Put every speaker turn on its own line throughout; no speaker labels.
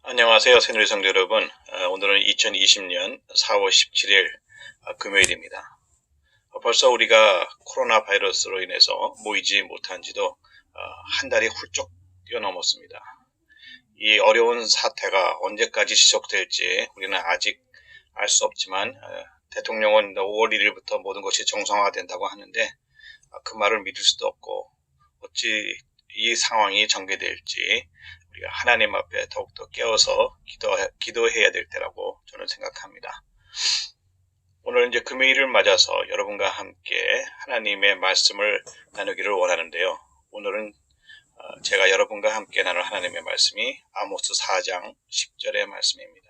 안녕하세요, 새누리 성도 여러분. 오늘은 2020년 4월 17일 금요일입니다. 벌써 우리가 코로나 바이러스로 인해서 모이지 못한 지도 한 달이 훌쩍 뛰어넘었습니다. 이 어려운 사태가 언제까지 지속될지 우리는 아직 알 수 없지만 대통령은 5월 1일부터 모든 것이 정상화된다고 하는데 그 말을 믿을 수도 없고 어찌 이 상황이 전개될지 우리가 하나님 앞에 더욱더 깨어서 기도해야 될 때라고 저는 생각합니다. 오늘 이제 금요일을 맞아서 여러분과 함께 하나님의 말씀을 나누기를 원하는데요. 오늘은 제가 여러분과 함께 나눌 하나님의 말씀이 아모스 4장 10절의 말씀입니다.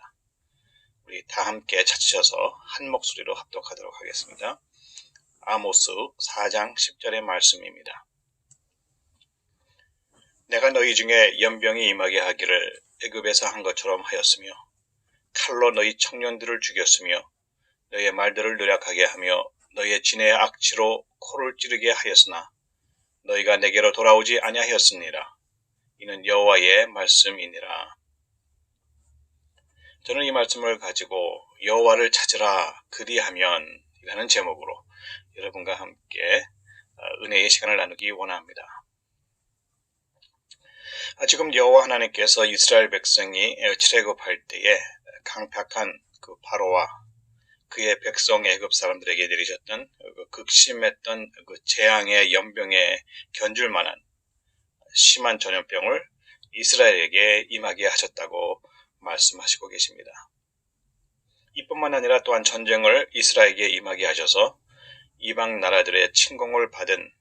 우리 다 함께 찾으셔서 한 목소리로 합독하도록 하겠습니다. 아모스 4장 10절의 말씀입니다. 내가 너희 중에 연병이 임하게 하기를 애굽에서 한 것처럼 하였으며 칼로 너희 청년들을 죽였으며 너희의 말들을 노력하게 하며 너희의 진의 악취로 코를 찌르게 하였으나 너희가 내게로 돌아오지 아니하였습니다. 이는 여호와의 말씀이니라. 저는 이 말씀을 가지고 여호와를 찾으라 그리하면 이라는 제목으로 여러분과 함께 은혜의 시간을 나누기 원합니다. 지금 여호와 하나님께서 이스라엘 백성이 출애굽할 때에 강팍한 그 바로와 그의 백성 애굽 사람들에게 내리셨던 극심했던 그 재앙의 연병에 견줄 만한 심한 전염병을 이스라엘에게 임하게 하셨다고 말씀하시고 계십니다. 이뿐만 아니라 또한 전쟁을 이스라엘에게 임하게 하셔서 이방 나라들의 침공을 받은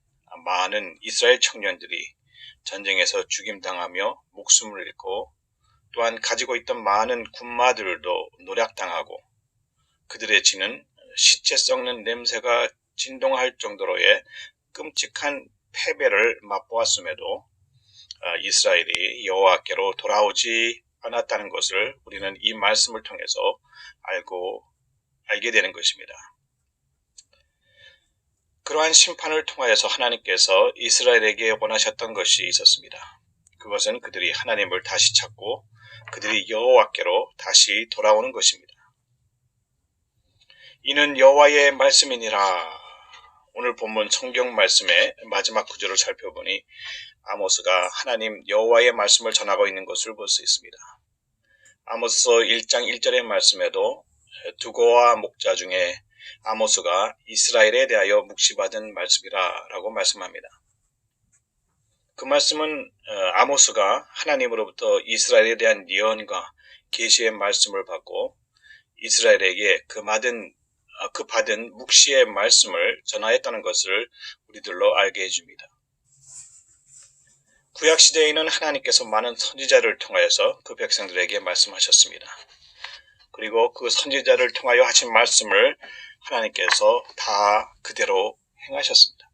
많은 이스라엘 청년들이 전쟁에서 죽임당하며 목숨을 잃고 또한 가지고 있던 많은 군마들도 노략당하고 그들의 진은 시체 썩는 냄새가 진동할 정도로의 끔찍한 패배를 맛보았음에도 이스라엘이 여호와께로 돌아오지 않았다는 것을 우리는 이 말씀을 통해서 알게 되는 것입니다. 그러한 심판을 통하여서 하나님께서 이스라엘에게 원하셨던 것이 있었습니다. 그것은 그들이 하나님을 다시 찾고 그들이 여호와께로 다시 돌아오는 것입니다. 이는 여호와의 말씀이니라. 오늘 본문 성경 말씀의 마지막 구절을 살펴보니 아모스가 하나님 여호와의 말씀을 전하고 있는 것을 볼 수 있습니다. 아모스 1장 1절의 말씀에도 두고와 목자 중에 아모스가 이스라엘에 대하여 묵시받은 말씀이라 라고 말씀합니다. 그 말씀은 아모스가 하나님으로부터 이스라엘에 대한 예언과 계시의 말씀을 받고 이스라엘에게 그 받은 묵시의 말씀을 전하였다는 것을 우리들로 알게 해줍니다. 구약시대에는 하나님께서 많은 선지자를 통하여서 그 백성들에게 말씀하셨습니다. 그리고 그 선지자를 통하여 하신 말씀을 하나님께서 다 그대로 행하셨습니다.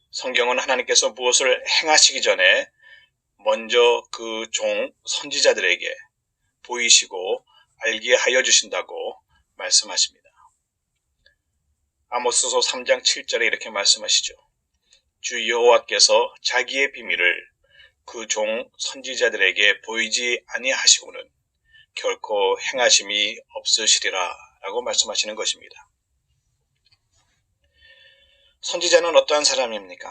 성경은 하나님께서 무엇을 행하시기 전에 먼저 그 종 선지자들에게 보이시고 알게 하여 주신다고 말씀하십니다. 아모스서 3장 7절에 이렇게 말씀하시죠. 주 여호와께서 자기의 비밀을 그 종 선지자들에게 보이지 아니하시고는 결코 행하심이 없으시리라 라고 말씀하시는 것입니다. 선지자는 어떠한 사람입니까?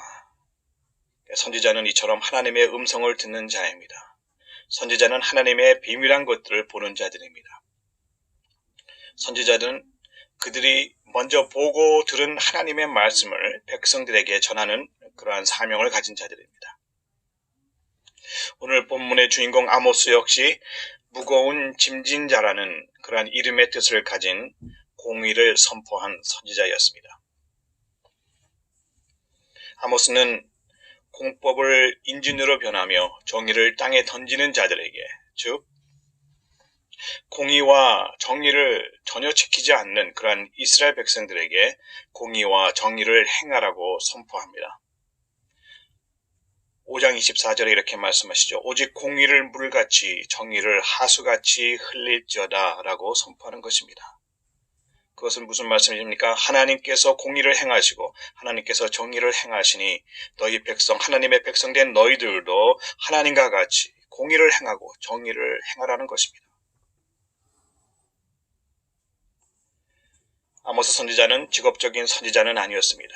선지자는 이처럼 하나님의 음성을 듣는 자입니다. 선지자는 하나님의 비밀한 것들을 보는 자들입니다. 선지자는 그들이 먼저 보고 들은 하나님의 말씀을 백성들에게 전하는 그러한 사명을 가진 자들입니다. 오늘 본문의 주인공 아모스 역시 무거운 짐진자라는 그러한 이름의 뜻을 가진 공의를 선포한 선지자였습니다. 아모스는 공법을 인진으로 변하며 정의를 땅에 던지는 자들에게, 즉 공의와 정의를 전혀 지키지 않는 그러한 이스라엘 백성들에게 공의와 정의를 행하라고 선포합니다. 5장 24절에 이렇게 말씀하시죠. 오직 공의를 물같이 정의를 하수같이 흘릴지어다 라고 선포하는 것입니다. 그것은 무슨 말씀입니까? 하나님께서 공의를 행하시고 하나님께서 정의를 행하시니 너희 백성, 하나님의 백성된 너희들도 하나님과 같이 공의를 행하고 정의를 행하라는 것입니다. 아모스 선지자는 직업적인 선지자는 아니었습니다.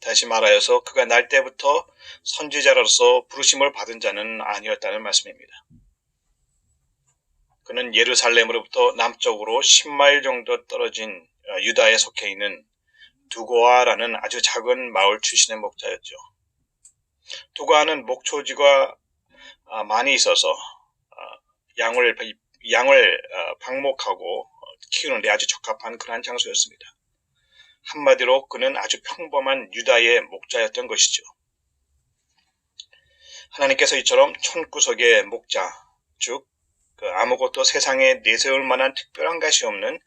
다시 말하여서 그가 날 때부터 선지자로서 부르심을 받은 자는 아니었다는 말씀입니다. 그는 예루살렘으로부터 남쪽으로 10마일 정도 떨어진 유다에 속해 있는 두고아라는 아주 작은 마을 출신의 목자였죠. 두고아는 목초지가 많이 있어서 양을 방목하고 키우는 데 아주 적합한 그러한 장소였습니다. 한마디로 그는 아주 평범한 유다의 목자였던 것이죠. 하나님께서 이처럼 촌구석의 목자, 즉 아무것도 세상에 내세울 만한 특별한 것이 없는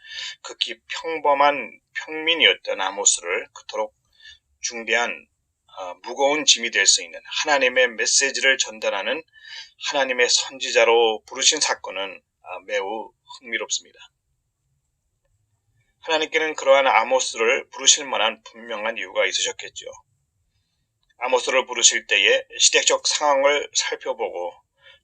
극히 평범한 평민이었던 아모스를 그토록 중대한 무거운 짐이 될 수 있는 하나님의 메시지를 전달하는 하나님의 선지자로 부르신 사건은 매우 흥미롭습니다. 하나님께는 그러한 아모스를 부르실 만한 분명한 이유가 있으셨겠죠. 아모스를 부르실 때에 시대적 상황을 살펴보고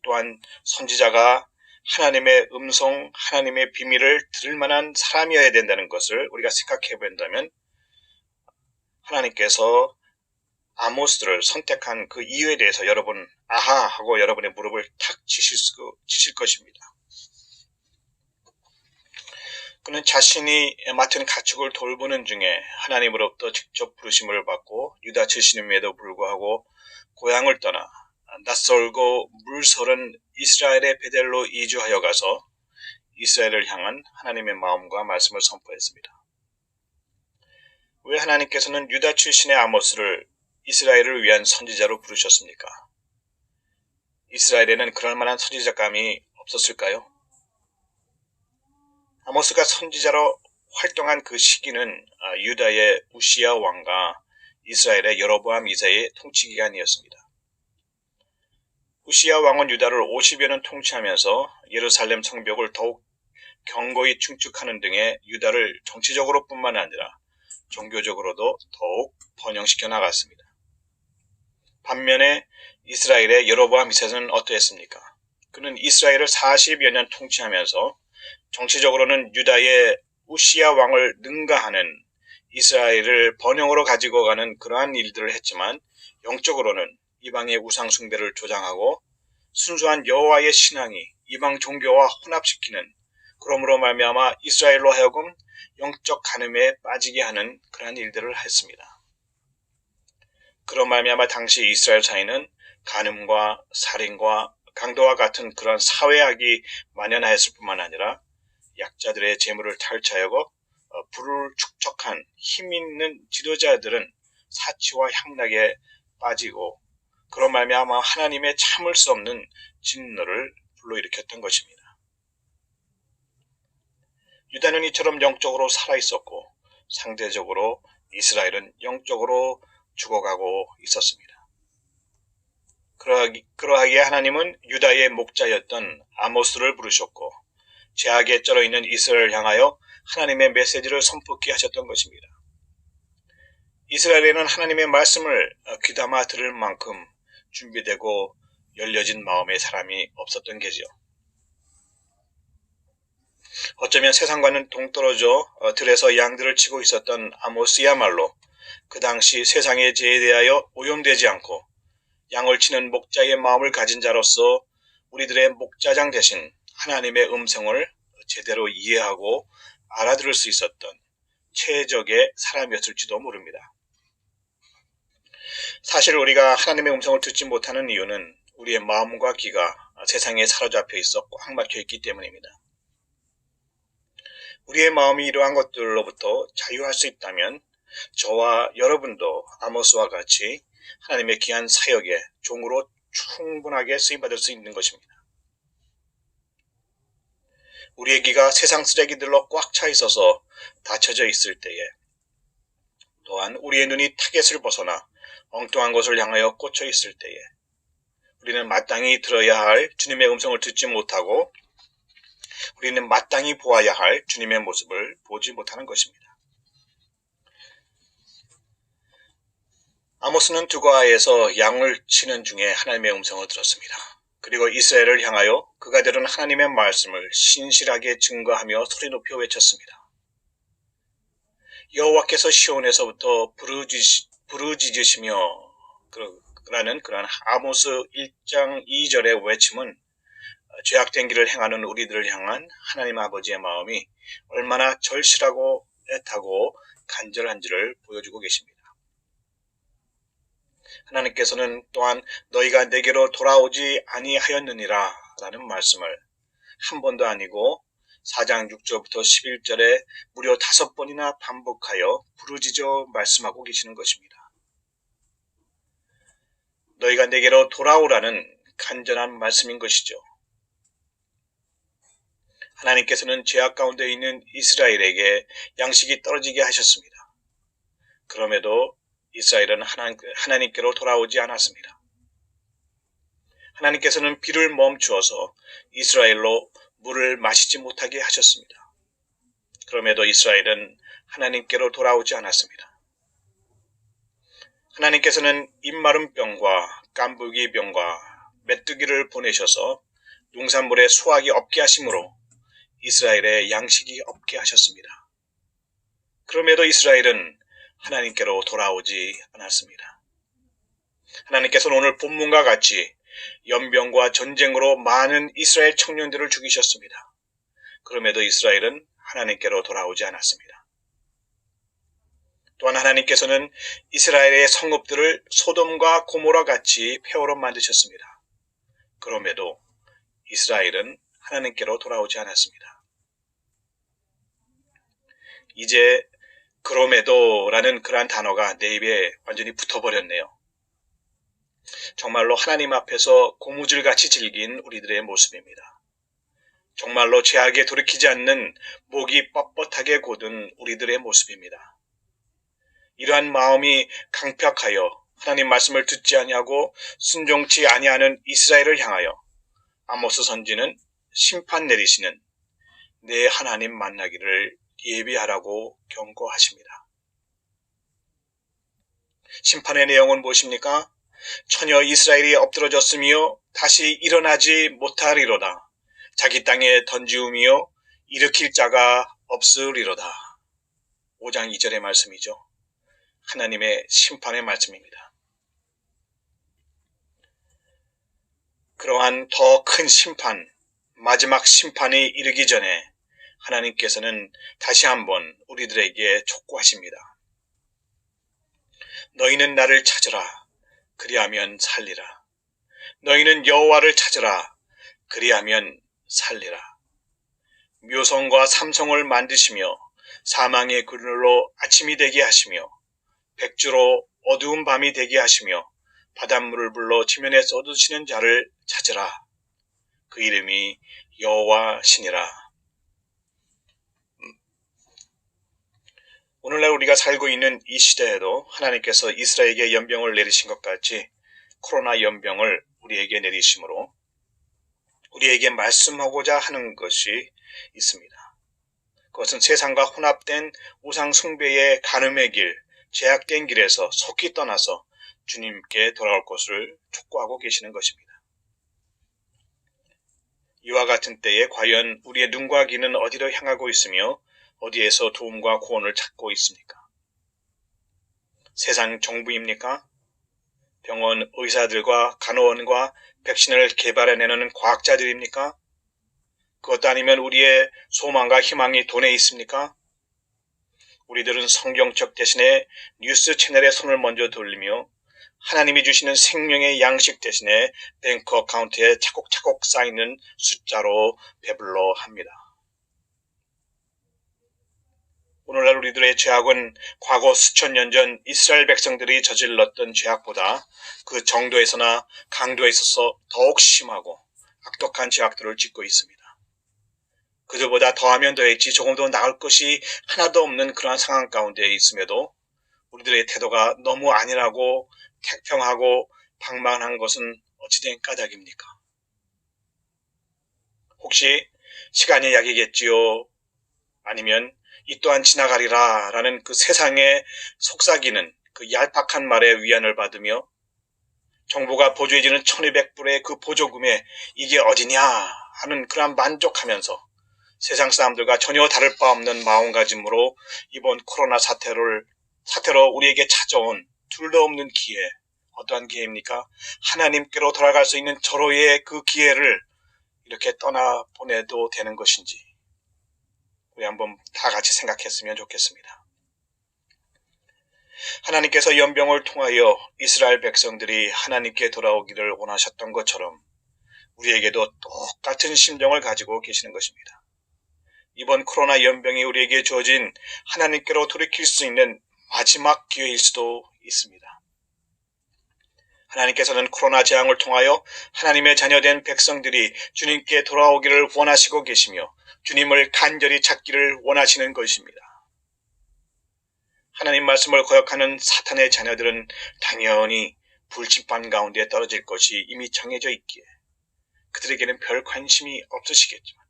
또한 선지자가 하나님의 음성, 하나님의 비밀을 들을 만한 사람이어야 된다는 것을 우리가 생각해 본다면 하나님께서 아모스를 선택한 그 이유에 대해서 여러분 아하 하고 여러분의 무릎을 탁 치실 것입니다. 그는 자신이 맡은 가축을 돌보는 중에 하나님으로부터 직접 부르심을 받고 유다 출신임에도 불구하고 고향을 떠나 낯설고 물서른 이스라엘의 베델로 이주하여 가서 이스라엘을 향한 하나님의 마음과 말씀을 선포했습니다. 왜 하나님께서는 유다 출신의 아모스를 이스라엘을 위한 선지자로 부르셨습니까? 이스라엘에는 그럴 만한 선지자감이 없었을까요? 아모스가 선지자로 활동한 그 시기는 유다의 우시야 왕과 이스라엘의 여로보암 2세의 통치 기간이었습니다. 우시야 왕은 유다를 50여 년 통치하면서 예루살렘 성벽을 더욱 견고히 증축하는 등의 유다를 정치적으로 뿐만 아니라 종교적으로도 더욱 번영시켜 나갔습니다. 반면에 이스라엘의 여로보암 2세는 어떠했습니까? 그는 이스라엘을 40여 년 통치하면서 정치적으로는 유다의 우시야 왕을 능가하는 이스라엘을 번영으로 가지고 가는 그러한 일들을 했지만 영적으로는 이방의 우상 숭배를 조장하고 순수한 여호와의 신앙이 이방 종교와 혼합시키는 그러므로 말미암아 이스라엘로 하여금 영적 간음에 빠지게 하는 그러한 일들을 했습니다. 그런 말미암아 당시 이스라엘 사회는 간음과 살인과 강도와 같은 그런 사회악이 만연하였을 뿐만 아니라 약자들의 재물을 탈취하고 부를 축적한 힘 있는 지도자들은 사치와 향락에 빠지고 그런 말미암아 하나님의 참을 수 없는 진노를 불러일으켰던 것입니다. 유다는 이처럼 영적으로 살아있었고 상대적으로 이스라엘은 영적으로 죽어가고 있었습니다. 그러하기에 하나님은 유다의 목자였던 아모스를 부르셨고 죄악에 쩔어있는 이스라엘을 향하여 하나님의 메시지를 선포케 하셨던 것입니다. 이스라엘에는 하나님의 말씀을 귀담아 들을 만큼 준비되고 열려진 마음의 사람이 없었던 게지요. 어쩌면 세상과는 동떨어져 들에서 양들을 치고 있었던 아모스야말로 그 당시 세상의 죄에 대하여 오염되지 않고 양을 치는 목자의 마음을 가진 자로서 우리들의 목자장 대신 하나님의 음성을 제대로 이해하고 알아들을 수 있었던 최적의 사람이었을지도 모릅니다. 사실 우리가 하나님의 음성을 듣지 못하는 이유는 우리의 마음과 귀가 세상에 사로잡혀 있어 꽉 막혀 있기 때문입니다. 우리의 마음이 이러한 것들로부터 자유할 수 있다면 저와 여러분도 아모스와 같이 하나님의 귀한 사역에 종으로 충분하게 쓰임받을 수 있는 것입니다. 우리의 귀가 세상 쓰레기들로 꽉 차 있어서 닫혀져 있을 때에 또한 우리의 눈이 타겟을 벗어나 엉뚱한 것을 향하여 꽂혀 있을 때에 우리는 마땅히 들어야 할 주님의 음성을 듣지 못하고 우리는 마땅히 보아야 할 주님의 모습을 보지 못하는 것입니다. 아모스는 두고아에서 양을 치는 중에 하나님의 음성을 들었습니다. 그리고 이스라엘을 향하여 그가 들은 하나님의 말씀을 신실하게 증거하며 소리 높여 외쳤습니다. 여호와께서 시온에서부터 부르짖으시며 라는 그러한 아모스 1장 2절의 외침은 죄악된 길을 행하는 우리들을 향한 하나님 아버지의 마음이 얼마나 절실하고 애타고 간절한지를 보여주고 계십니다. 하나님께서는 또한 너희가 내게로 돌아오지 아니하였느니라 라는 말씀을 한 번도 아니고 4장 6절부터 11절에 무려 5번이나 반복하여 부르짖어 말씀하고 계시는 것입니다. 너희가 내게로 돌아오라는 간절한 말씀인 것이죠. 하나님께서는 죄악 가운데 있는 이스라엘에게 양식이 떨어지게 하셨습니다. 그럼에도 이스라엘은 하나님께로 돌아오지 않았습니다. 하나님께서는 비를 멈추어서 이스라엘로 물을 마시지 못하게 하셨습니다. 그럼에도 이스라엘은 하나님께로 돌아오지 않았습니다. 하나님께서는 입마른 병과 깐부기 병과 메뚜기를 보내셔서 농산물에 수확이 없게 하심으로 이스라엘의 양식이 없게 하셨습니다. 그럼에도 이스라엘은 하나님께로 돌아오지 않았습니다. 하나님께서는 오늘 본문과 같이 연병과 전쟁으로 많은 이스라엘 청년들을 죽이셨습니다. 그럼에도 이스라엘은 하나님께로 돌아오지 않았습니다. 또한 하나님께서는 이스라엘의 성읍들을 소돔과 고모라 같이 폐허로 만드셨습니다. 그럼에도 이스라엘은 하나님께로 돌아오지 않았습니다. 이제 그럼에도라는 그러한 단어가 내 입에 완전히 붙어버렸네요. 정말로 하나님 앞에서 고무줄같이 질긴 우리들의 모습입니다. 정말로 죄악에 돌이키지 않는 목이 뻣뻣하게 곧은 우리들의 모습입니다. 이러한 마음이 강팍하여 하나님 말씀을 듣지 아니하고 순종치 아니하는 이스라엘을 향하여 아모스 선지는 심판 내리시는 내 하나님 만나기를 예비하라고 경고하십니다. 심판의 내용은 무엇입니까? 처녀 이스라엘이 엎드러졌으며 다시 일어나지 못하리로다. 자기 땅에 던지우며 일으킬 자가 없으리로다. 5장 2절의 말씀이죠. 하나님의 심판의 말씀입니다. 그러한 더 큰 심판, 마지막 심판이 이르기 전에 하나님께서는 다시 한번 우리들에게 촉구하십니다. 너희는 나를 찾으라. 그리하면 살리라. 너희는 여호와를 찾으라. 그리하면 살리라. 묘성과 삼성을 만드시며 사망의 그늘로 아침이 되게 하시며 백주로 어두운 밤이 되게 하시며 바닷물을 불러 지면에 쏟으시는 자를 찾으라. 그 이름이 여호와시니라. 오늘날 우리가 살고 있는 이 시대에도 하나님께서 이스라엘에게 연병을 내리신 것 같이 코로나 연병을 우리에게 내리심으로 우리에게 말씀하고자 하는 것이 있습니다. 그것은 세상과 혼합된 우상 숭배의 간음의 길, 죄악된 길에서 속히 떠나서 주님께 돌아올 것을 촉구하고 계시는 것입니다. 이와 같은 때에 과연 우리의 눈과 귀는 어디로 향하고 있으며 어디에서 도움과 구원을 찾고 있습니까? 세상 정부입니까? 병원 의사들과 간호원과 백신을 개발해내는 과학자들입니까? 그것도 아니면 우리의 소망과 희망이 돈에 있습니까? 우리들은 성경책 대신에 뉴스 채널에 손을 먼저 돌리며 하나님이 주시는 생명의 양식 대신에 뱅크 어카운트에 차곡차곡 쌓이는 숫자로 배불러 합니다. 오늘날 우리들의 죄악은 과거 수천 년 전 이스라엘 백성들이 저질렀던 죄악보다 그 정도에서나 강도에 있어서 더욱 심하고 악독한 죄악들을 짓고 있습니다. 그들보다 더하면 더했지 조금 더 나을 것이 하나도 없는 그러한 상황 가운데 있음에도 우리들의 태도가 너무 안일하고 태평하고 방만한 것은 어찌된 까닭입니까? 혹시 시간의 약이겠지요? 아니면 이 또한 지나가리라 라는 그 세상의 속삭이는 그 얄팍한 말에 위안을 받으며 정부가 보조해주는 1200불의 그 보조금에 이게 어디냐 하는 그런 만족하면서 세상 사람들과 전혀 다를 바 없는 마음가짐으로 이번 코로나 사태로 우리에게 찾아온 둘도 없는 기회, 어떠한 기회입니까? 하나님께로 돌아갈 수 있는 절호의 그 기회를 이렇게 떠나보내도 되는 것인지 우리 한번 다 같이 생각했으면 좋겠습니다. 하나님께서 연병을 통하여 이스라엘 백성들이 하나님께 돌아오기를 원하셨던 것처럼 우리에게도 똑같은 심정을 가지고 계시는 것입니다. 이번 코로나 연병이 우리에게 주어진 하나님께로 돌이킬 수 있는 마지막 기회일 수도 있습니다. 하나님께서는 코로나 재앙을 통하여 하나님의 자녀된 백성들이 주님께 돌아오기를 원하시고 계시며 주님을 간절히 찾기를 원하시는 것입니다. 하나님 말씀을 거역하는 사탄의 자녀들은 당연히 불심판 가운데 떨어질 것이 이미 정해져 있기에 그들에게는 별 관심이 없으시겠지만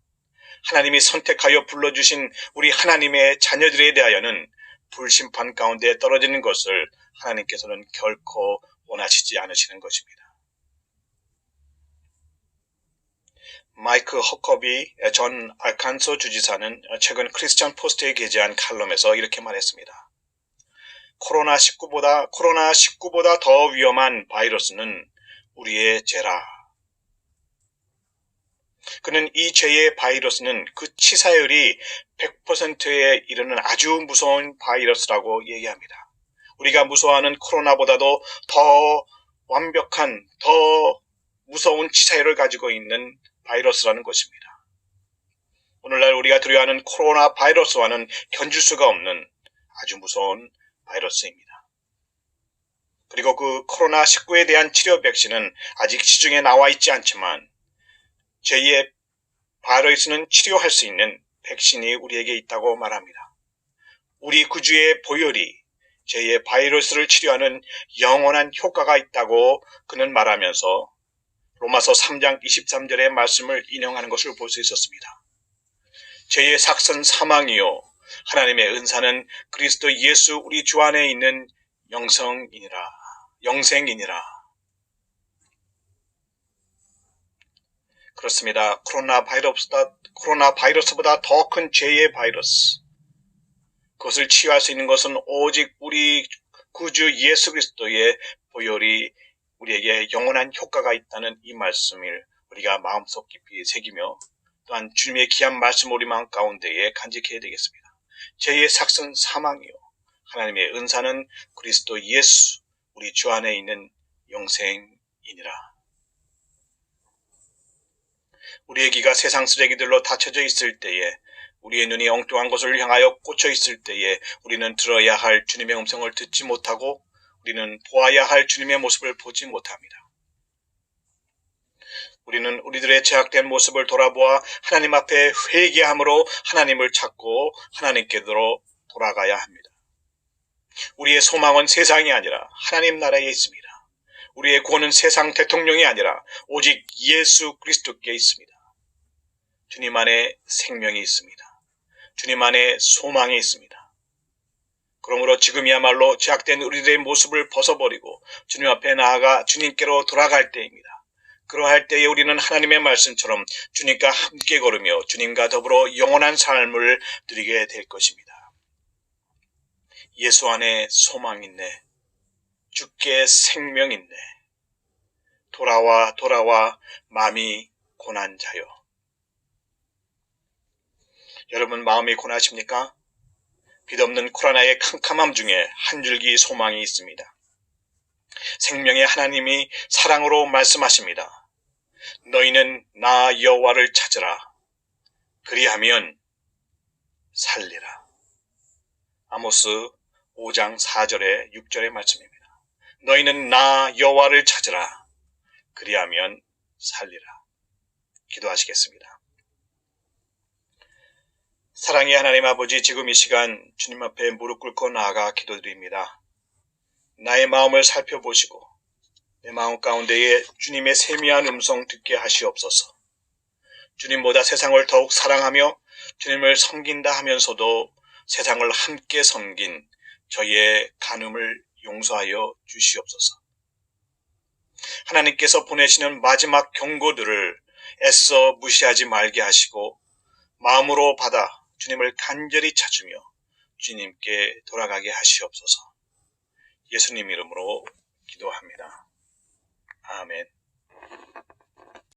하나님이 선택하여 불러주신 우리 하나님의 자녀들에 대하여는 불심판 가운데 떨어지는 것을 하나님께서는 결코 원하시지 않으시는 것입니다. 마이크 허커비 전 알칸소 주지사는 최근 크리스천 포스트에 게재한 칼럼에서 이렇게 말했습니다. 코로나19보다 더 위험한 바이러스는 우리의 죄라. 그는 이 죄의 바이러스는 그 치사율이 100%에 이르는 아주 무서운 바이러스라고 얘기합니다. 우리가 무서워하는 코로나보다도 더 완벽한, 더 무서운 치사율을 가지고 있는 바이러스라는 것입니다. 오늘날 우리가 두려워하는 코로나 바이러스와는 견줄 수가 없는 아주 무서운 바이러스입니다. 그리고 그 코로나19에 대한 치료 백신은 아직 시중에 나와 있지 않지만 제2의 바이러스는 치료할 수 있는 백신이 우리에게 있다고 말합니다. 우리 구주의 보혈이 제2의 바이러스를 치료하는 영원한 효과가 있다고 그는 말하면서 로마서 3장 23절의 말씀을 인용하는 것을 볼 수 있었습니다. 제2의 삭선 사망이요 하나님의 은사는 그리스도 예수 우리 주 안에 있는 영생이니라. 그렇습니다. 코로나 바이러스보다 더 큰 죄의 바이러스. 그것을 치유할 수 있는 것은 오직 우리 구주 예수 그리스도의 보혈이 우리에게 영원한 효과가 있다는 이 말씀을 우리가 마음속 깊이 새기며 또한 주님의 귀한 말씀 우리 마음 가운데에 간직해야 되겠습니다. 죄의 삭선 사망이요 하나님의 은사는 그리스도 예수 우리 주 안에 있는 영생이니라. 우리의 귀가 세상 쓰레기들로 닫혀져 있을 때에 우리의 눈이 엉뚱한 것을 향하여 꽂혀 있을 때에 우리는 들어야 할 주님의 음성을 듣지 못하고 우리는 보아야 할 주님의 모습을 보지 못합니다. 우리는 우리들의 제약된 모습을 돌아보아 하나님 앞에 회개함으로 하나님을 찾고 하나님께로 돌아가야 합니다. 우리의 소망은 세상이 아니라 하나님 나라에 있습니다. 우리의 구원은 세상 대통령이 아니라 오직 예수 그리스도께 있습니다. 주님 안에 생명이 있습니다. 주님 안에 소망이 있습니다. 그러므로 지금이야말로 제약된 우리들의 모습을 벗어버리고 주님 앞에 나아가 주님께로 돌아갈 때입니다. 그러할 때에 우리는 하나님의 말씀처럼 주님과 함께 걸으며 주님과 더불어 영원한 삶을 누리게 될 것입니다. 예수 안에 소망 있네. 주께 생명 있네. 돌아와 마음이 고난 자요. 여러분 마음이 고나십니까? 빛없는 코로나의 캄캄함 중에 한 줄기 소망이 있습니다. 생명의 하나님이 사랑으로 말씀하십니다. 너희는 나 여호와를 찾으라. 그리하면 살리라. 아모스 5장 4절에 6절의 말씀입니다. 너희는 나 여호와를 찾으라. 그리하면 살리라. 기도하시겠습니다. 사랑의 하나님 아버지, 지금 이 시간 주님 앞에 무릎 꿇고 나아가 기도드립니다. 나의 마음을 살펴보시고 내 마음 가운데에 주님의 세미한 음성 듣게 하시옵소서. 주님보다 세상을 더욱 사랑하며 주님을 섬긴다 하면서도 세상을 함께 섬긴 저희의 간음을 용서하여 주시옵소서. 하나님께서 보내시는 마지막 경고들을 애써 무시하지 말게 하시고 마음으로 받아 주님을 간절히 찾으며 주님께 돌아가게 하시옵소서. 예수님 이름으로 기도합니다. 아멘.